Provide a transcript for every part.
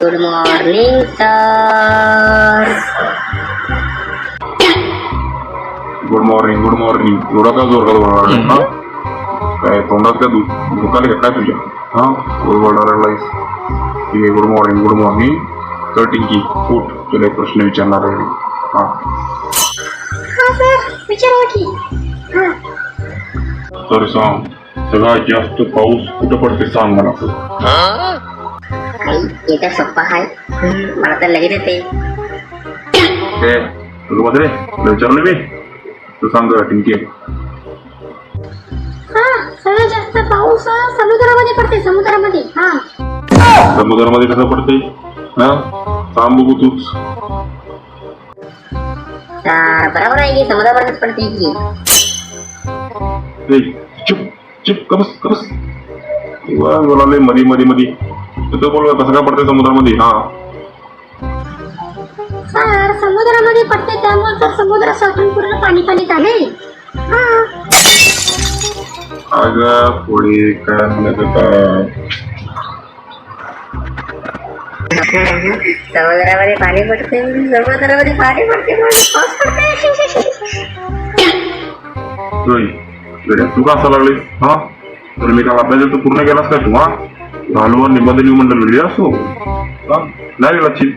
Good morning sir. Good morning एवढा का जोर का बोलणार हा? काय तोंडात का दुखाले का काय तुझ्या? हा बोलणार लागलायस. ठीक आहे, गुड मॉर्निंग तर टिंकी उठ, तुला एक प्रश्न विचारणार आहे. हा सर विचारा की. तर सांग, सगळ्यात जास्त पाऊस कुठं पडते सांग मला. हे तर सोप्पा आहे. मला तर लगेच येते. तुला मध्ये विचारलं मी, तू सांग टिंकी. सगळ्यात जास्त पाऊस समुद्रामध्ये पडते. समुद्रामध्ये कसं पडते? हा सांग बघू तूच. बरोबर आहे की समुद्रामध्येच पडते की. चुप कबस बोलाले मध्ये तू बोल, कसं काय पडते समुद्रामध्ये? हा सर समुद्रामध्ये पडते, त्यामुळे तर समुद्रासाठून पूर्ण पाणी झाले. अगं पुढे काय म्हणत होता? समुद्रामध्ये पाणी पडते तू का असं लागले? हा तर मी काल अभ्यास पूर्ण केलास का तू? हा घालूवर निबंध लिहून म्हणलं लिहिली असो नाही लक्षित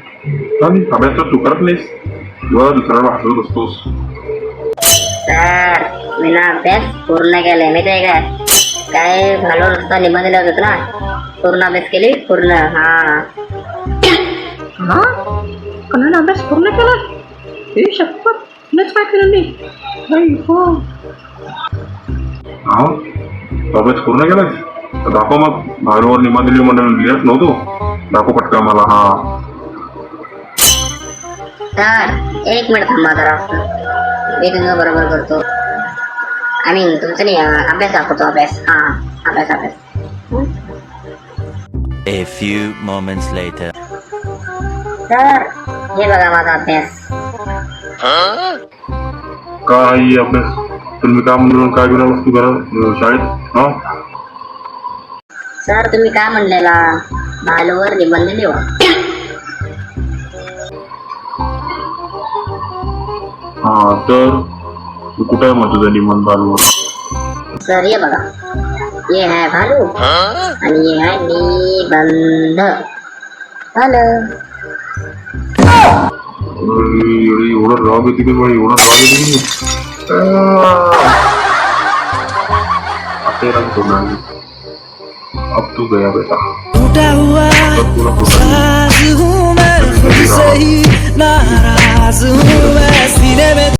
अभ्यास तर तू करत नाहीस, दुसऱ्याला हसवत असतोस. सर मी ना अभ्यास पूर्ण केलाय. माहिती आहे काय घालून नुसता निबंध लिहत होत ना, पूर्ण अभ्यास केली पूर्ण. कन्नड अभ्यास पूर्ण केला? हे शपथ नच काय केलं मी. अभ्यास पूर्ण केलास तर दाखव मग. घालूवर निबंध लिहून म्हणलं लिहिलंच नव्हतो, दाखव पटका मला. हा सर एक मिनिट थांबा जरा, मी तुमचं बरोबर करतो. तुमचं नाही अभ्यास दाखवतो. अभ्यास अभ्यास. A few moments later. Sir हे बघा माझा अभ्यास. काय अभ्यास? तुम्ही काय म्हणून काय घेऊन आलास तू घरात शाळेत? हा सर तुम्ही काय म्हणलेला भालूवर निबंध लिहा. हा तर तू कुठे आहे म्हणतो निबंध भालूवर? सर ये बघा, ये है भालू आणि ये है निबंध. एवढं राग येते की बाई, एवढं राग येते की अब तू गया बेटा. टूटा हुआ साज हूँ मैं खुद से ही नाराज हूँ.